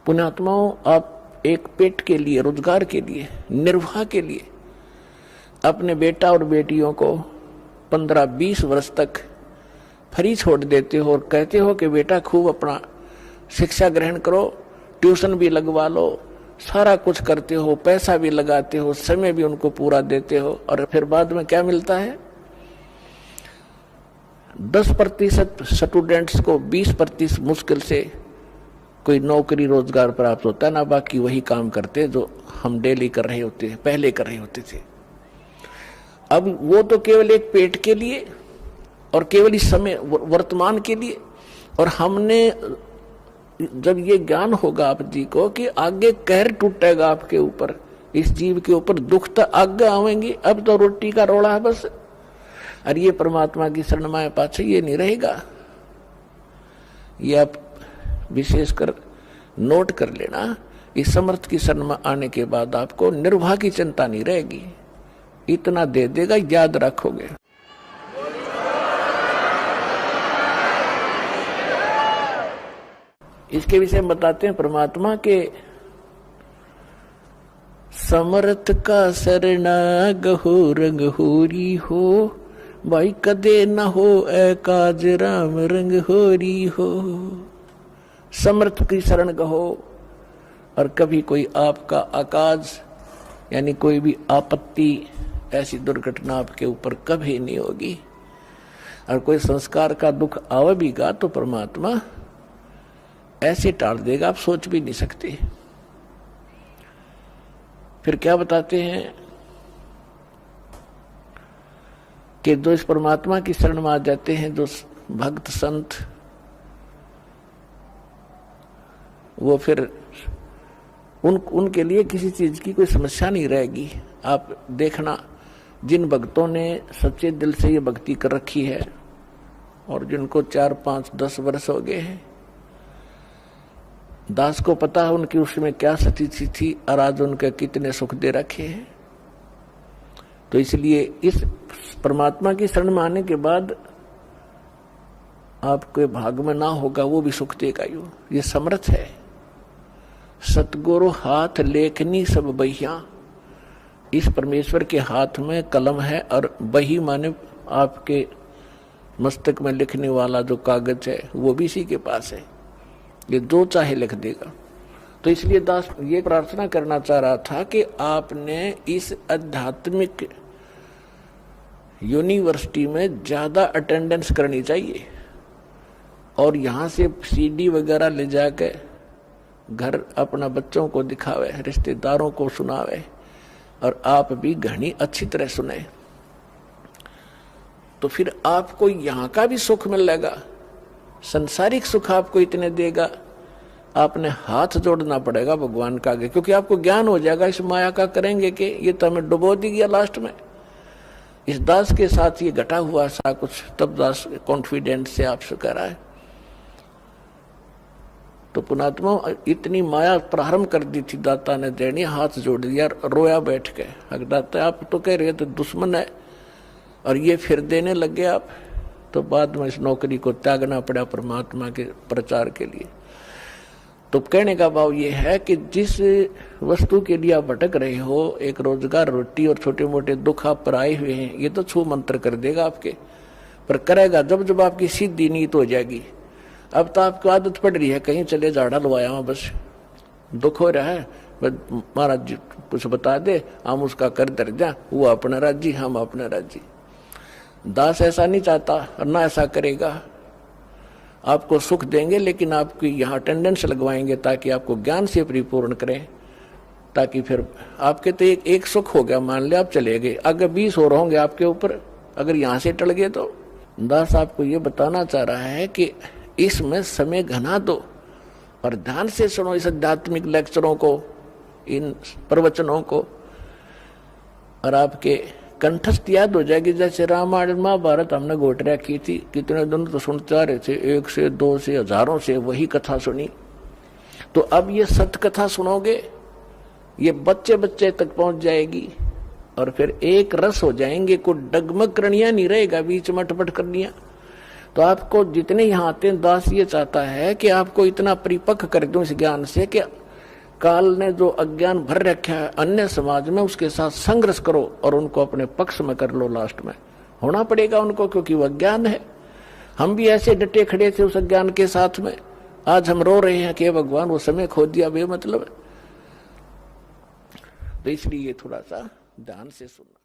पुण्यात्माओं, आप एक पेट के लिए, रोजगार के लिए, निर्वाह के लिए अपने बेटा और बेटियों को 15-20 वर्ष तक फ्री छोड़ देते हो और कहते हो कि बेटा खूब अपना शिक्षा ग्रहण करो, ट्यूशन भी लगवा लो, सारा कुछ करते हो, पैसा भी लगाते हो, समय भी उनको पूरा देते हो, और फिर बाद में क्या मिलता है? 10% स्टूडेंट्स को 20% मुश्किल से कोई नौकरी रोजगार प्राप्त होता है ना, बाकी वही काम करते जो हम डेली कर रहे होते हैं, पहले कर रहे होते थे। अब वो तो केवल एक पेट के लिए और केवल इस समय वर्तमान के लिए, और हमने जब ये ज्ञान होगा आप जी को कि आगे कहर टूटेगा आपके ऊपर, इस जीव के ऊपर दुख तो आगे आवेंगे, अब तो रोटी का रोड़ा है बस, और ये परमात्मा की शरण में पाछे ये नहीं रहेगा। ये आप विशेषकर नोट कर लेना, इस समर्थ की शरण में आने के बाद आपको निर्वाह की चिंता नहीं रहेगी, इतना दे देगा, याद रखोगे। इसके विषय में बताते हैं परमात्मा के समर्थ का शरणा गहो रंग होरी हो, भाई कदे न हो एकाज राम रंग होरी हो। समर्थ की शरण गहो, और कभी कोई आपका आकाज यानी कोई भी आपत्ति, ऐसी दुर्घटना आपके ऊपर कभी नहीं होगी, और कोई संस्कार का दुख आवे भी गा तो परमात्मा ऐसे टाल देगा, आप सोच भी नहीं सकते। फिर क्या बताते हैं कि जो इस परमात्मा की शरण में आ जाते हैं, जो भक्त संत, वो फिर उनके लिए किसी चीज की कोई समस्या नहीं रहेगी। आप देखना, जिन भक्तों ने सच्चे दिल से ये भक्ति कर रखी है और जिनको 4, 5, 10 वर्ष हो गए हैं, दास को पता है उनकी उसमें क्या स्थिति थी और आज उनके कितने सुख दे रखे हैं। तो इसलिए इस परमात्मा की शरण में आने के बाद आपके भाग में ना होगा वो भी सुख देगा। ये समर्थ है। सतगुरु हाथ लेखनी सब बहिया, इस परमेश्वर के हाथ में कलम है, और बही माने आपके मस्तक में लिखने वाला जो कागज है वो भी इसी के पास है, ये जो चाहे लिख देगा। तो इसलिए दास ये प्रार्थना करना चाह रहा था कि आपने इस आध्यात्मिक यूनिवर्सिटी में ज्यादा अटेंडेंस करनी चाहिए, और यहाँ से सीडी वगैरह ले जाके घर अपना बच्चों को दिखावे, रिश्तेदारों को सुनावे, और आप भी घनी अच्छी तरह सुने, तो फिर आपको यहाँ का भी सुख मिलेगा, संसारिक सुख आपको इतने देगा, आपने हाथ जोड़ना पड़ेगा भगवान का आगे, क्योंकि आपको ज्ञान हो जाएगा इस माया का करेंगे कि ये तो हमें डुबो दी गया लास्ट में। इस दास के साथ ये घटा हुआ सा कुछ, तब दास कॉन्फिडेंस से आपसे कह रहा है। तो पुणात्मा इतनी माया प्रारंभ कर दी थी दाता ने देनी, हाथ जोड़ दिया, रोया बैठ के। अगर दाता आप तो कह रहे थे दुश्मन है और ये फिर देने लगे आप, तो बाद में इस नौकरी को त्यागना पड़ा परमात्मा के प्रचार के लिए। तो कहने का भाव ये है कि जिस वस्तु के लिए आप भटक रहे हो, एक रोजगार, रोटी और छोटे मोटे दुख आप पर आए हुए हैं, ये तो छू मंत्र कर देगा आपके, पर करेगा जब जब आपकी सीधी नीयत हो जाएगी। अब तो आपको आदत पड़ रही है, कहीं चले झाड़ा लवाया वहां बस दुख हो रहा है, महाराज जी कुछ बता दे, हम उसका कर दर जा, वो अपना राज्य हम अपना राज्य। दास ऐसा नहीं चाहता और ना ऐसा करेगा। आपको सुख देंगे लेकिन आपकी यहाँ अटेंडेंस लगवाएंगे ताकि आपको ज्ञान से परिपूर्ण करें, ताकि फिर आपके तो एक सुख हो गया, मान ले आप चले गए, अगर 20 और होंगे आपके ऊपर, अगर यहाँ से टल गए तो। दास आपको ये बताना चाह रहा है कि इसमें समय घना दो और ध्यान से सुनो इस आध्यात्मिक लेक्चरों को, इन प्रवचनों को, और आपके कंठस्थ याद हो जाएगी। जैसे रामायण महाभारत हमने घोट रखी थी, कितने दिन तो सुनते आ रहे थे, 1 से 2 से हजारों से वही कथा सुनी। तो अब ये सत्य कथा सुनोगे, ये बच्चे बच्चे तक पहुंच जाएगी और फिर एक रस हो जाएंगे, कोई डगमग करणिया नहीं रहेगा, बीच में अटपट करनिया। तो आपको जितने यहाँ आते हैं, दास ये चाहता है कि आपको इतना परिपक्व कर दूं इस ज्ञान से कि काल ने जो अज्ञान भर रखा है अन्य समाज में, उसके साथ संघर्ष करो और उनको अपने पक्ष में कर लो। लास्ट में होना पड़ेगा उनको, क्योंकि वो अज्ञान है। हम भी ऐसे डटे खड़े थे उस अज्ञान के साथ में, आज हम रो रहे हैं कि भगवान वो समय खो दिया बेमतलब। तो इसलिए थोड़ा सा ध्यान से सुनना।